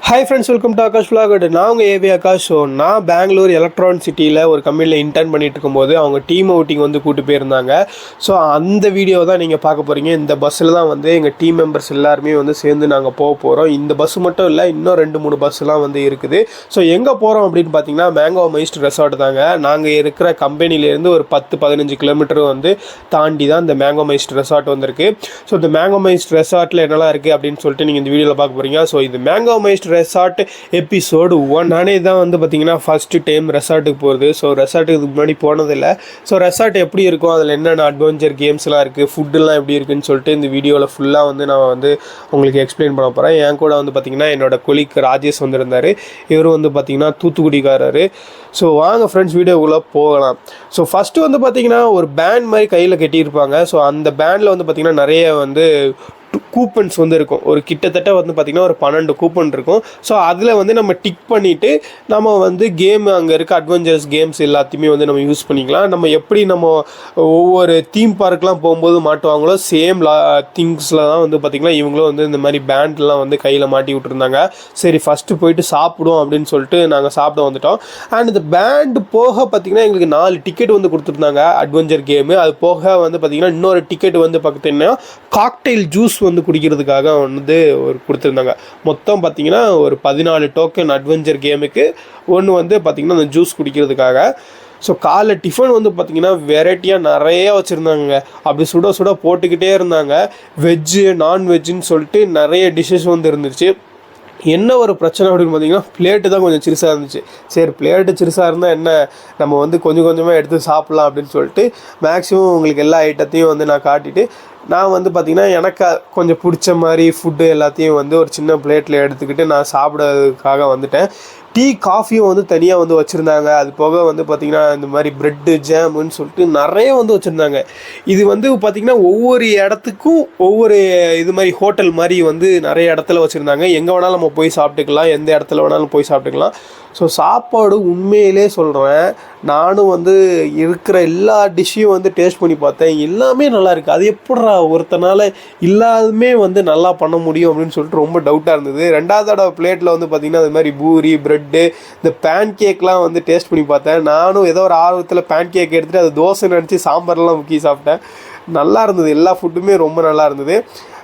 Hi friends, welcome to Akash vlog. நான் உங்கள் AV Akash. நான் பெங்களூர் எலக்ட்ரானிக் சிட்டியில் ஒரு கம்பெனியில் இன்டர்ன் பண்ணிட்டு இருக்கும்போது அவங்க டீம் அவுட்டிங் வந்து கூட்டு போயிருந்தாங்க. ஸோ அந்த வீடியோ தான் நீங்கள் பார்க்க போகிறீங்க. இந்த பஸ்ஸில் தான் வந்து எங்கள் டீம் மெம்பர்ஸ் எல்லாருமே வந்து சேர்ந்து நாங்கள் போக போகிறோம். இந்த பஸ்ஸு மட்டும் இல்லை, இன்னும் 2-3 பஸ்ஸுலாம் வந்து இருக்குது. ஸோ எங்கே போகிறோம் அப்படின்னு பார்த்தீங்கன்னா மேங்கோ மைஸ்ட் ரெசார்ட் தாங்க. நாங்கள் இருக்கிற கம்பெனிலேருந்து ஒரு 10-15 கிலோமீட்டர் வந்து தாண்டி தான் இந்த மேங்கோ மைஸ்ட் ரெசார்ட் வந்திருக்கு. ஸோ இந்த மேங்கோ மைஸ்ட் ரெசார்ட்டில் என்னெல்லாம் இருக்குது அப்படின்னு சொல்லிட்டு நீங்கள் இந்த வீடியோவில் பார்க்க போகிறீங்க. ஸோ இது மேங்கோ மைஸ்ட் ரெசார்ட் எபிசோடு 1. நானே தான் வந்து பார்த்தீங்கன்னா ஃபஸ்ட்டு டைம் ரெசார்ட்டுக்கு போகிறது. ஸோ ரெசார்ட்டுக்கு இதுக்கு முன்னாடி போனதில்லை. ஸோ ரெசார்ட் எப்படி இருக்கும், அதில் என்னென்ன அட்வென்ச்சர் கேம்ஸ்லாம் இருக்குது, ஃபுட்டுலாம் எப்படி இருக்குன்னு சொல்லிட்டு இந்த வீடியோவில் ஃபுல்லாக வந்து நான் வந்து உங்களுக்கு எக்ஸ்பிளைன் பண்ண போகிறேன். என் கூட வந்து பார்த்திங்கன்னா என்னோடய கொலீக் ராஜேஷ் வந்திருந்தார். இவரும் வந்து பார்த்திங்கன்னா தூத்துக்குடிக்காரரு. ஸோ வாங்க ஃப்ரெண்ட்ஸ் வீடியோக்குள்ளே போகலாம். ஸோ ஃபஸ்ட்டு வந்து பார்த்திங்கன்னா ஒரு பேண்ட் மாதிரி கையில் கட்டியிருப்பாங்க. ஸோ அந்த பேண்டில் வந்து பார்த்திங்கன்னா நிறைய வந்து கூப்பன்ஸ் வந்து இருக்கும். ஒரு கிட்டத்தட்ட வந்து பார்த்திங்கன்னா ஒரு 12 கூப்பன் இருக்கும். ஸோ அதில் வந்து நம்ம டிக் பண்ணிவிட்டு நம்ம வந்து கேம் அங்கே இருக்க அட்வென்ச்சர்ஸ் கேம்ஸ் எல்லாத்தையுமே வந்து நம்ம யூஸ் பண்ணிக்கலாம். நம்ம எப்படி நம்ம ஒவ்வொரு தீம் பார்க்கெலாம் போகும்போது மாட்டுவாங்களோ சேம் திங்ஸில் தான் வந்து பார்த்திங்கன்னா இவங்களும் வந்து இந்த மாதிரி பேண்ட்லாம் வந்து கையில் மாட்டி விட்டுருந்தாங்க. சரி ஃபஸ்ட்டு போயிட்டு சாப்பிடுவோம் அப்படின்னு சொல்லிட்டு நாங்கள் சாப்பிட வந்துட்டோம். அண்ட் இந்த பேண்டு போக பார்த்திங்கன்னா எங்களுக்கு 4 டிக்கெட் வந்து கொடுத்துருந்தாங்க அட்வென்ச்சர் கேமு. அது போக வந்து பார்த்திங்கன்னா இன்னொரு டிக்கெட் வந்து பார்த்திங்கன்னா காக்டெயில் ஜூஸ் வந்து குடிக்கிறதுக்காக வந்து ஒரு கொடுத்துருந்தாங்க. மொத்தம் பார்த்திங்கன்னா ஒரு 14 டோக்கன் அட்வென்ச்சர் கேமுக்கு ஒன்று வந்து பார்த்திங்கன்னா அந்த ஜூஸ் குடிக்கிறதுக்காக. ஸோ காலைல டிஃபன் வந்து பார்த்திங்கன்னா வெரைட்டியாக நிறையா வச்சுருந்தாங்க. அப்படி சுட சுட போட்டுக்கிட்டே இருந்தாங்க. வெஜ்ஜு நான்வெஜ்ஜுன்னு சொல்லிட்டு நிறைய டிஷ்ஷஸ் வந்து இருந்துச்சு. என்ன ஒரு பிரச்சனை அப்படின்னு பார்த்தீங்கன்னா பிளேட்டு தான் கொஞ்சம் சிறுசாக இருந்துச்சு. சரி பிளேட்டு சிறுசாக இருந்தால் என்ன, நம்ம வந்து கொஞ்சம் கொஞ்சமாக எடுத்து சாப்பிட்லாம் அப்படின்னு சொல்லிட்டு மேக்ஸிமம் உங்களுக்கு எல்லா ஐட்டத்தையும் வந்து நான் காட்டிட்டு நான் வந்து பார்த்திங்கன்னா எனக்கு கொஞ்சம் பிடிச்ச மாதிரி ஃபுட்டு எல்லாத்தையும் வந்து ஒரு சின்ன பிளேட்டில் எடுத்துக்கிட்டு நான் சாப்பிட்றதுக்காக வந்துட்டேன். டீ காஃபியும் வந்து தனியாக வந்து வச்சுருந்தாங்க. அது போக வந்து பார்த்திங்கன்னா இந்த மாதிரி ப்ரெட்டு ஜாமுன்னு சொல்லிட்டு நிறைய வந்து வச்சுருந்தாங்க. இது வந்து பார்த்திங்கன்னா ஒவ்வொரு இடத்துக்கும் ஒவ்வொரு இது மாதிரி ஹோட்டல் மாதிரி வந்து நிறைய இடத்துல வச்சுருந்தாங்க. எங்கே வேணாலும் நம்ம போய் சாப்பிட்டுக்கலாம், எந்த இடத்துல வேணாலும் போய் சாப்பிட்டுக்கலாம். ஸோ சாப்பாடு உண்மையிலே சொல்கிறேன், நானும் வந்து இருக்கிற எல்லா டிஷ்ஷையும் வந்து டேஸ்ட் பண்ணி பார்த்தேன். எல்லாமே நல்லா இருக்குது. அது எப்படிடா ஒருத்தனால இல்லாதுமே வந்து நல்லா பண்ண முடியும் அப்படின்னு சொல்லிட்டு ரொம்ப டவுட்டாக இருந்தது. 2வது தடவை பிளேட்டில் வந்து பார்த்திங்கன்னா அது மாதிரி பூரி ப்ரெட்டு இந்த பேன் கேக்லாம் வந்து டேஸ்ட் பண்ணி பார்த்தேன். நானும் ஏதோ ஒரு ஆர்வத்தில் பேன் கேக் எடுத்துகிட்டு அது தோசை நினச்சி சாம்பார்லாம் முக்கி சாப்பிட்டேன். நல்லா இருந்தது. எல்லா ஃபுட்டுமே ரொம்ப நல்லா இருந்தது.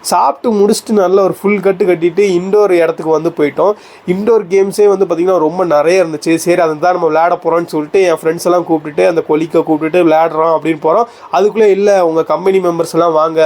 சாப்பிட்டு முடிச்சுட்டு நல்ல ஒரு ஃபுல் கட்டு கட்டிட்டு இன்டோர் இடத்துக்கு வந்து போயிட்டோம். இன்டோர் கேம்ஸே வந்து பார்த்திங்கன்னா ரொம்ப நிறைய இருந்துச்சு. சரி அதுதான் நம்ம விளையாட போகிறோன்னு சொல்லிட்டு என் ஃப்ரெண்ட்ஸ் எல்லாம் கூப்பிட்டுட்டு அந்த கொலிக்கை கூப்பிட்டுட்டு விளையாடுறோம் அப்படின்னு போகிறோம். அதுக்குள்ளே இல்லை உங்கள் கம்பெனி மெம்பர்ஸ் எல்லாம் வாங்க,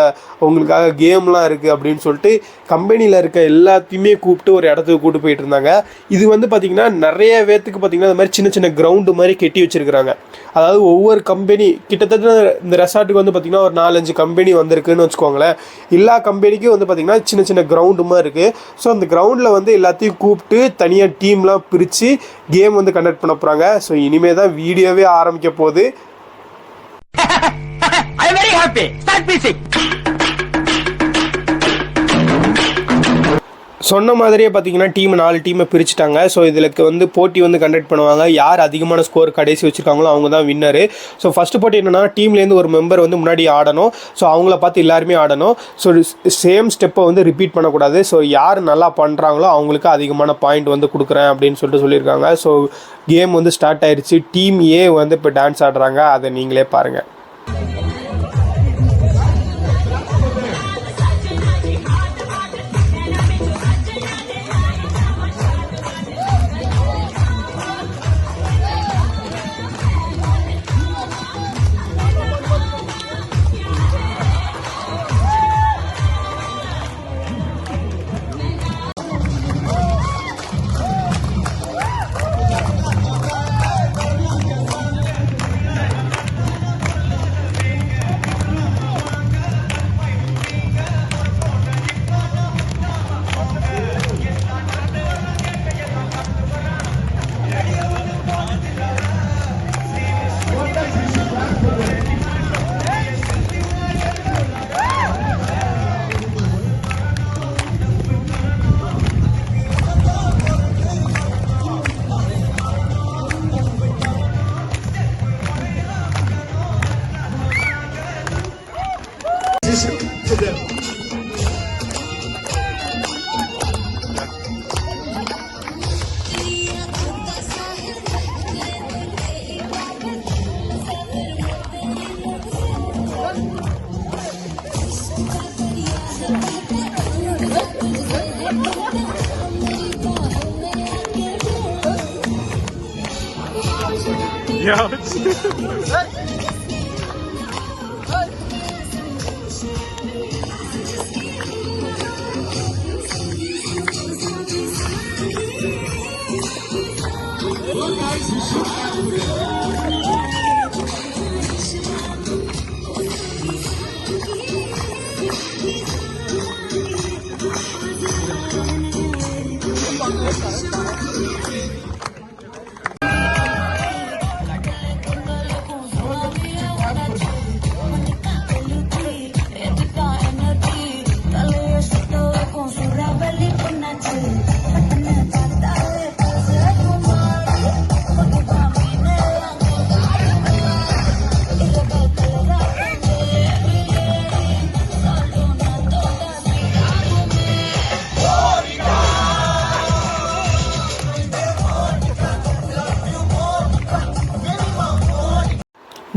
உங்களுக்காக கேம்லாம் இருக்குது அப்படின்னு சொல்லிட்டு கம்பெனியில் இருக்க எல்லாத்தையுமே கூப்பிட்டு ஒரு இடத்துக்கு கூப்பிட்டு போயிட்டு இருந்தாங்க. இது வந்து பார்த்திங்கன்னா நிறைய பேர்த்துக்கு பார்த்திங்கன்னா இந்த மாதிரி சின்ன சின்ன கிரவுண்டு மாதிரி கட்டி வச்சுருக்கிறாங்க. அதாவது ஒவ்வொரு கம்பெனி கிட்டத்தட்ட இந்த ரெசார்ட்டுக்கு வந்து பார்த்திங்கன்னா ஒரு 4-5 கம்பெனி வந்திருக்குன்னு வச்சுக்கோங்களேன். எல்லா கம்பெனிக்கும் வந்து பார்த்திங்கன்னா சின்ன சின்ன கிரவுண்டு மாதிரி இருக்குது. ஸோ அந்த கிரவுண்டில் வந்து எல்லாத்தையும் கூப்பிட்டு தனியாக டீம்லாம் பிரித்து கேம் வந்து கண்டக்ட் பண்ண போகிறாங்க. ஸோ இனிமேல் தான் வீடியோவே ஆரம்பிக்க போகுது. சொன்ன மாதிரியே பார்த்தீங்கன்னா 4 டீமை பிரிச்சுட்டாங்க. ஸோ இதில் வந்து போட்டி வந்து கண்டக்ட் பண்ணுவாங்க. யார் அதிகமான ஸ்கோர் கடைசி வச்சுருக்காங்களோ அவங்க தான் வின்னரு. ஸோ ஃபஸ்ட்டு போட்டி என்னென்னா டீம்லேருந்து ஒரு மெம்பர் வந்து முன்னாடி ஆடணும். ஸோ அவங்கள பார்த்து எல்லாருமே ஆடணும். ஸோ சேம் ஸ்டெப்பை வந்து ரிப்பீட் பண்ணக்கூடாது. ஸோ யார் நல்லா பண்ணுறாங்களோ அவங்களுக்கு அதிகமான பாயிண்ட் வந்து கொடுக்குறேன் அப்படின்னு சொல்லியிருக்காங்க. ஸோ கேம் வந்து ஸ்டார்ட் ஆயிடுச்சு. டீம் ஏ வந்து இப்போ டான்ஸ் ஆடுறாங்க. அதை நீங்களே பாருங்கள்.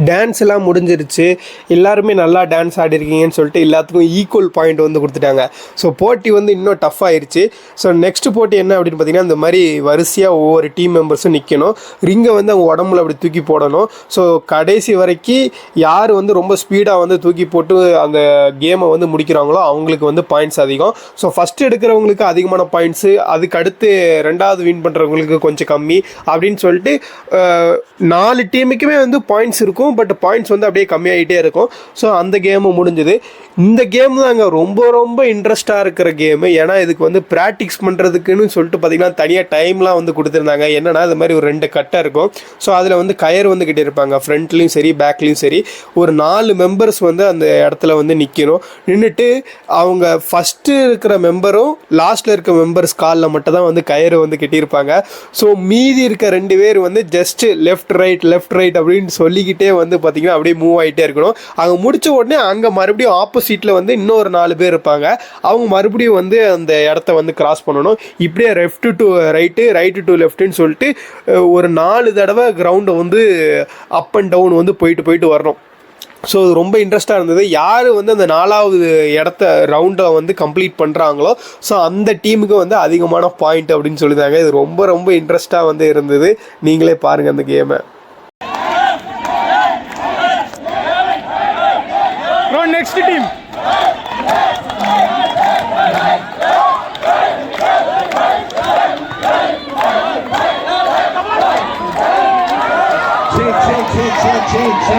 டான்ஸ் எல்லாம் முடிஞ்சிருச்சு, எல்லாருமே நல்லா டான்ஸ் ஆடிருக்கீங்கன்னு சொல்லிட்டு எல்லாத்துக்கும் ஈக்குவல் பாயிண்ட் வந்து கொடுத்துட்டாங்க. ஸோ போட்டி வந்து இன்னும் டஃப் ஆயிடுச்சு. ஸோ நெக்ஸ்ட் போட்டி என்ன அப்படின்னு பார்த்தீங்கன்னா, இந்த மாதிரி வரிசையாக ஒவ்வொரு டீம் மெம்பர்ஸும் நிற்கணும், ரிங்கை வந்து அவங்க உடம்புல அப்படி தூக்கி போடணும். ஸோ கடைசி வரைக்கும் யார் வந்து ரொம்ப ஸ்பீடாக வந்து தூக்கி போட்டு அந்த கேமை வந்து முடிக்கிறாங்களோ அவங்களுக்கு வந்து பாயிண்ட்ஸ் அதிகம். ஸோ ஃபஸ்ட்டு எடுக்கிறவங்களுக்கு அதிகமான பாயிண்ட்ஸு, அதுக்கு அடுத்து ரெண்டாவது வின் பண்ணுறவங்களுக்கு கொஞ்சம் கம்மி அப்படின்னு சொல்லிட்டு 4 டீமுக்குமே வந்து பாயிண்ட்ஸ் இருக்கும். பட் பாயிண்ட்ஸ் வந்து அப்படியே கம்மியாகிட்டே இருக்கும். ஸோ அந்த கேமு முடிஞ்சுது. இந்த கேம் தாங்க ரொம்ப ரொம்ப இன்ட்ரெஸ்டாக இருக்கிற கேமு. ஏன்னா இதுக்கு வந்து ப்ராக்டிக்ஸ் பண்ணுறதுக்குன்னு சொல்லிட்டு பார்த்திங்கன்னா தனியாக டைம்லாம் வந்து கொடுத்துருந்தாங்க. என்னென்னா இது மாதிரி ஒரு 2 கட்டை இருக்கும். ஸோ அதில் வந்து கயர் வந்து கிட்டிருப்பாங்க, ஃப்ரண்ட்லேயும் சரி பேக்லேயும் சரி. ஒரு 4 மெம்பர்ஸ் வந்து அந்த இடத்துல வந்து நிற்கணும். நின்றுட்டு அவங்க ஃபஸ்ட்டு இருக்கிற மெம்பரும் லாஸ்ட்டில் இருக்க மெம்பர்ஸ் காலில் மட்டும் தான் வந்து கயிறு வந்து கட்டியிருப்பாங்க. ஸோ மீதி இருக்க 2 பேர் வந்து ஜஸ்ட்டு லெஃப்ட் ரைட் அப்படின்னு சொல்லிக்கிட்டே வந்து பார்த்திங்கன்னா அப்படியே மூவ் ஆகிட்டே இருக்கணும். அவங்க முடித்த உடனே அங்கே மறுபடியும் ஆப்போசிட்டில் வந்து இன்னொரு 4 பேர் இருப்பாங்க. அவங்க மறுபடியும் வந்து அந்த இடத்த வந்து கிராஸ் பண்ணணும். இப்படியே லெஃப்ட் டு ரைட்டு டு லெஃப்ட்டுன்னு சொல்லிட்டு ஒரு 4 தடவை கிரவுண்டை வந்து அப் அண்ட் டவுன் வந்து போயிட்டு வரணும். ஸோ இது ரொம்ப இன்ட்ரெஸ்ட்டாக இருந்தது. யார் வந்து அந்த 4வது இடத்த ரவுண்டை வந்து கம்ப்ளீட் பண்ணுறாங்களோ ஸோ அந்த டீமுக்கு வந்து அதிகமான பாயிண்ட் அப்படின்னு சொல்லியிருந்தாங்க. இது ரொம்ப ரொம்ப இன்ட்ரெஸ்ட்டாக வந்து இருந்தது. நீங்களே பாருங்கள் அந்த கேமை. Next team. Change.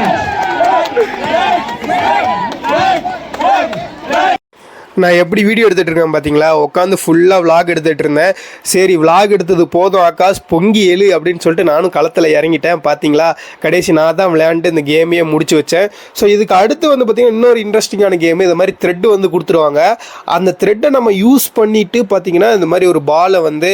நான் எப்படி வீடியோ எடுத்துகிட்டு இருக்கேன் பார்த்தீங்களா, உட்காந்து ஃபுல்லாக விளாக் எடுத்துகிட்டு இருந்தேன். சரி விளாக் எடுத்தது போதும் ஆகாஷ், பொங்கி எழு அப்படின்னு சொல்லிட்டு நானும் களத்தில் இறங்கிட்டேன். பார்த்தீங்களா கடைசி நான் தான் விளையாண்டு இந்த கேமையே முடிச்சு வச்சேன். ஸோ இதுக்கு அடுத்து வந்து பார்த்திங்கன்னா இன்னொரு இன்ட்ரெஸ்டிங்கான கேமு. இது மாதிரி த்ரெட்டு வந்து கொடுத்துருவாங்க. அந்த த்ரெட்டை நம்ம யூஸ் பண்ணிவிட்டு பார்த்திங்கன்னா இந்த மாதிரி ஒரு பாலை வந்து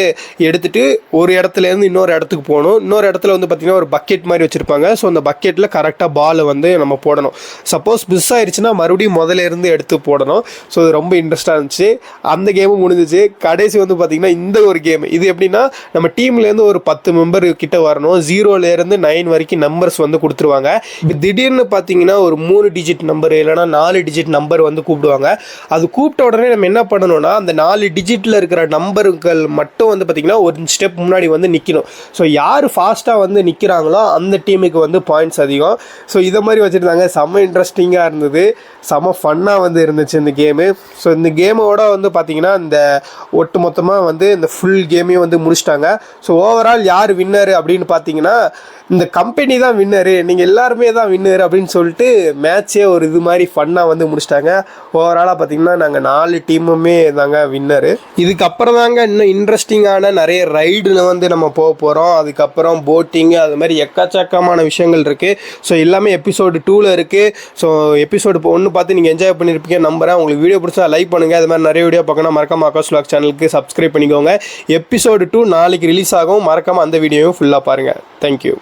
எடுத்துகிட்டு ஒரு இடத்துலேருந்து இன்னொரு இடத்துக்கு போகணும். இன்னொரு இடத்துல வந்து பார்த்திங்கன்னா ஒரு பக்கெட் மாதிரி வச்சுருப்பாங்க. ஸோ அந்த பக்கெட்டில் கரெக்டாக பாலை வந்து நம்ம போடணும். சப்போஸ் மிஸ் ஆயிடுச்சுன்னா மறுபடியும் முதல்ல இருந்து எடுத்து போடணும். ஸோ இது ரொம்ப இன்ட்ரெஸ்டாக இருந்துச்சு. அந்த கேமும் முடிஞ்சிச்சு. கடைசி வந்து பார்த்திங்கன்னா இந்த ஒரு கேம். இது எப்படின்னா நம்ம டீம்லேருந்து ஒரு 10 மெம்பர் கிட்ட வரணும். 0லேருந்து 9 வரைக்கும் நம்பர்ஸ் வந்து கொடுத்துருவாங்க. இப்போ திடீர்னு பார்த்தீங்கன்னா ஒரு 3 டிஜிட் நம்பர் இல்லைனா 4 டிஜிட் நம்பர் வந்து கூப்பிடுவாங்க. அது கூப்பிட்ட உடனே நம்ம என்ன பண்ணணும்னா அந்த 4 டிஜிட்டில் இருக்கிற நம்பர்கள் மட்டும் வந்து பார்த்திங்கன்னா ஒரு ஸ்டெப் முன்னாடி வந்து நிற்கணும். ஸோ யார் ஃபாஸ்ட்டாக வந்து நிற்கிறாங்களோ அந்த டீமுக்கு வந்து பாயிண்ட்ஸ் அதிகம். ஸோ இதை மாதிரி வச்சுருந்தாங்க. செம்ம இன்ட்ரெஸ்டிங்காக இருந்தது, செம்ம ஃபன்னாக வந்து இருந்துச்சு இந்த கேமு. ஸோ இந்த கேமோட வந்து பார்த்திங்கன்னா இந்த ஒட்டு மொத்தமாக வந்து இந்த ஃபுல் கேமையும் வந்து முடிச்சிட்டாங்க. ஸோ ஓவரால் யார் வின்னர் அப்படின்னு பார்த்தீங்கன்னா இந்த கம்பெனி தான் வின்னரு, நீங்கள் எல்லாருமே தான் வின்னர் அப்படின்னு சொல்லிட்டு மேட்சே ஒரு இது மாதிரி ஃபன்னாக வந்து முடிச்சிட்டாங்க. ஓவராலாக பார்த்திங்கன்னா நாங்கள் 4 டீமுமே தாங்க வின்னரு. இதுக்கப்புறம் தாங்க இன்னும் இன்ட்ரெஸ்டிங்கான நிறைய ரைடில் வந்து நம்ம போக போகிறோம். அதுக்கப்புறம் போட்டிங்கு, அது மாதிரி எக்கச்சக்கமான விஷயங்கள் இருக்குது. ஸோ எல்லாமே எபிசோடு 2ல் இருக்குது. ஸோ எபிசோடு 1 பார்த்து நீங்கள் என்ஜாய் பண்ணியிருப்பீங்க நம்புகிறேன். உங்களுக்கு வீடியோ பிடிச்சா லைக் பண்ணுங்கள். அது மாதிரி நிறைய வீடியோ பார்க்கணும் மறக்காம ஆகாஷ் vlog சேனலுக்கு சப்ஸ்கிரைப் பண்ணிக்கோங்க. எபிசோடு 2 நாளைக்கு ரிலீஸ் ஆகும். மறக்காமல் அந்த வீடியோவும் ஃபுல்லாக பாருங்கள். தேங்க்யூ.